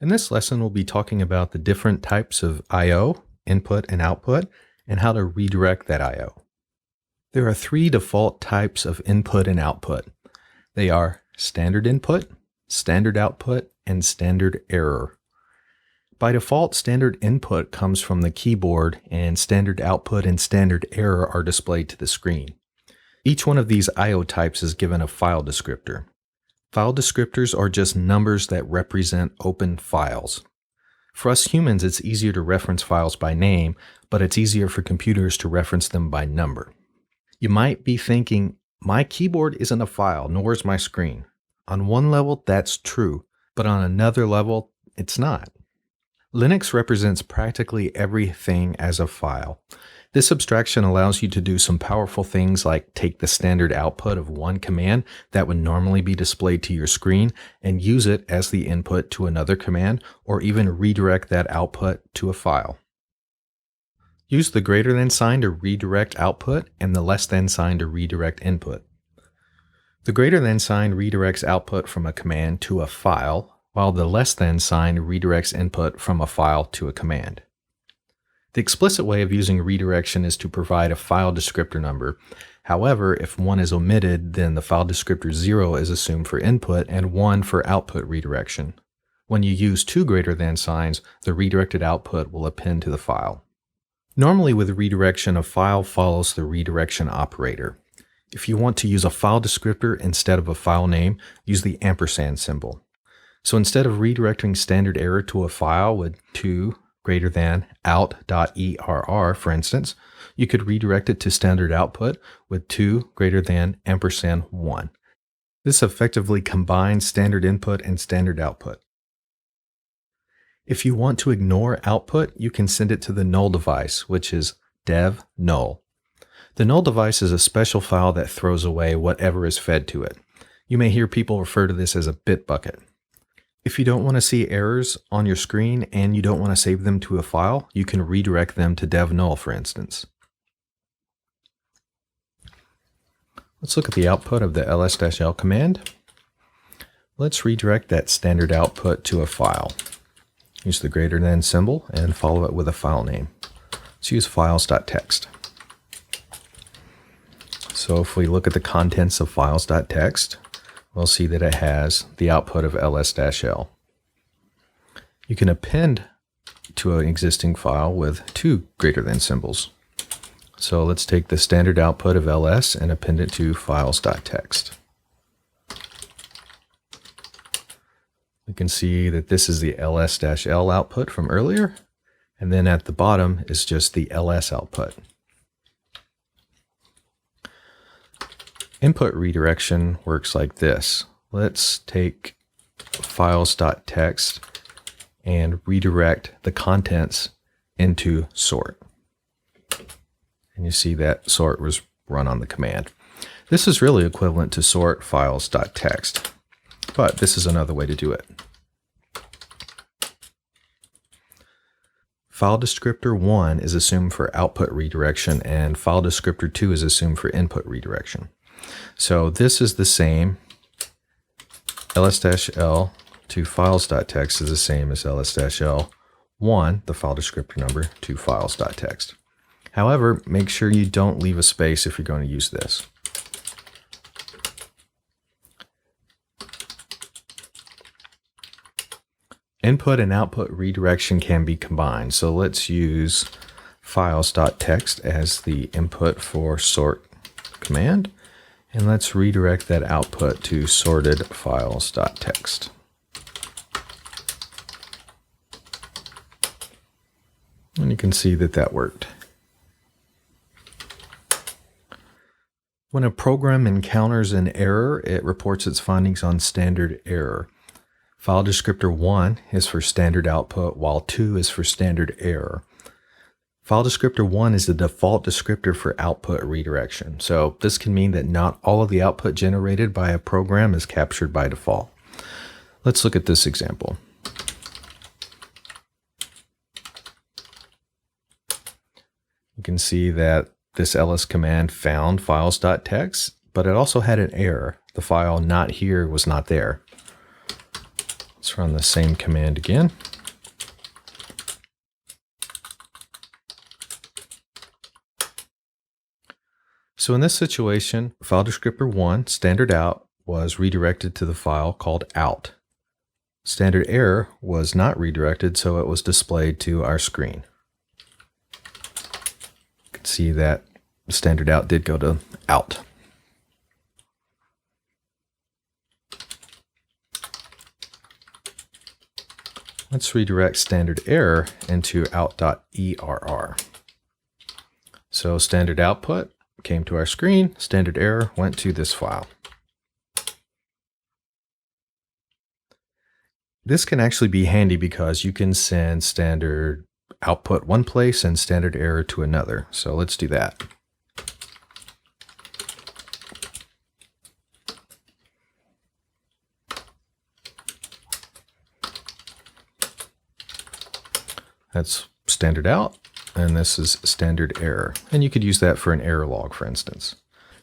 In this lesson, we'll be talking about the different types of I/O, input and output, and how to redirect that I/O. There are three default types of input and output. They are standard input, standard output, and standard error. By default, standard input comes from the keyboard, and standard output and standard error are displayed to the screen. Each one of these I/O types is given a file descriptor. File descriptors are just numbers that represent open files. For us humans, it's easier to reference files by name, but it's easier for computers to reference them by number. You might be thinking, my keyboard isn't a file, nor is my screen. On one level, that's true, but on another level, it's not. Linux represents practically everything as a file. This abstraction allows you to do some powerful things like take the standard output of one command that would normally be displayed to your screen and use it as the input to another command, or even redirect that output to a file. Use the greater than sign to redirect output and the less than sign to redirect input. The greater than sign redirects output from a command to a file, while the less than sign redirects input from a file to a command. The explicit way of using redirection is to provide a file descriptor number. However, if one is omitted, then the file descriptor 0 is assumed for input and 1 for output redirection. When you use two greater than signs, the redirected output will append to the file. Normally with redirection, a file follows the redirection operator. If you want to use a file descriptor instead of a file name, use the ampersand symbol. So instead of redirecting standard error to a file with 2 greater than out.err, for instance, you could redirect it to standard output with 2 greater than ampersand 1. This effectively combines standard input and standard output. If you want to ignore output, you can send it to the null device, which is dev null. The null device is a special file that throws away whatever is fed to it. You may hear people refer to this as a bit bucket. If you don't want to see errors on your screen and you don't want to save them to a file, you can redirect them to dev null, for instance. Let's look at the output of the ls-l command. Let's redirect that standard output to a file. Use the greater than symbol and follow it with a file name. Let's use files.txt. So if we look at the contents of files.txt, we'll see that it has the output of ls-l. You can append to an existing file with two greater than symbols. So let's take the standard output of ls and append it to files.txt. We can see that this is the ls-l output from earlier, and then at the bottom is just the ls output. Input redirection works like this. Let's take files.txt and redirect the contents into sort. And you see that sort was run on the command. This is really equivalent to sort files.txt, but this is another way to do it. File descriptor 1 is assumed for output redirection and file descriptor 2 is assumed for input redirection. So this is the same. ls-l to files.txt is the same as ls-l1, the file descriptor number, to files.txt. However, make sure you don't leave a space if you're going to use this. Input and output redirection can be combined. So let's use files.txt as the input for sort command. And let's redirect that output to sorted files.txt. And you can see that that worked. When a program encounters an error, it reports its findings on standard error. File descriptor 1 is for standard output, while 2 is for standard error. File descriptor 1 is the default descriptor for output redirection. So this can mean that not all of the output generated by a program is captured by default. Let's look at this example. You can see that this ls command found files.txt, but it also had an error. The file not here was not there. Let's run the same command again. So in this situation, file descriptor 1, standard out, was redirected to the file called out. Standard error was not redirected, so it was displayed to our screen. You can see that standard out did go to out. Let's redirect standard error into out.err. So standard output came to our screen, standard error went to this file. This can actually be handy because you can send standard output one place and standard error to another. So let's do that. That's standard out, and this is standard error. And you could use that for an error log, for instance.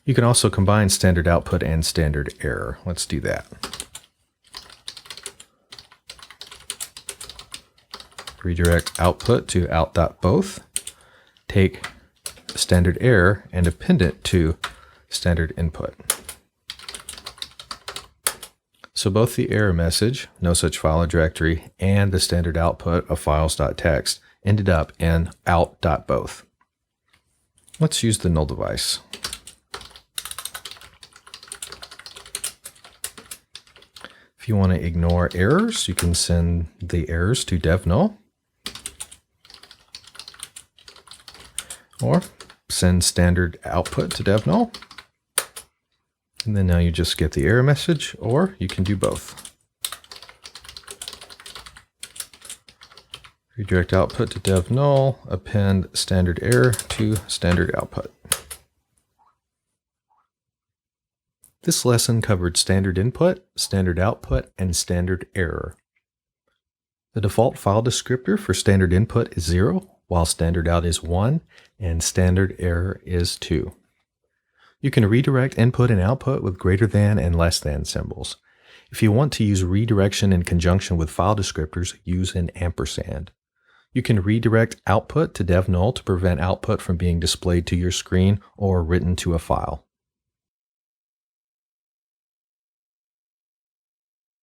You can also combine standard output and standard error. Let's do that. Redirect output to out.both. Take standard error and append it to standard input. So both the error message, no such file or directory, and the standard output of files.txt ended up in out.both. Let's use the null device. If you want to ignore errors, you can send the errors to dev null, or send standard output to dev null. And then now you just get the error message, or you can do both. Redirect output to dev null, append standard error to standard output. This lesson covered standard input, standard output, and standard error. The default file descriptor for standard input is 0, while standard out is 1, and standard error is 2. You can redirect input and output with greater than and less than symbols. If you want to use redirection in conjunction with file descriptors, use an ampersand. You can redirect output to dev null to prevent output from being displayed to your screen or written to a file.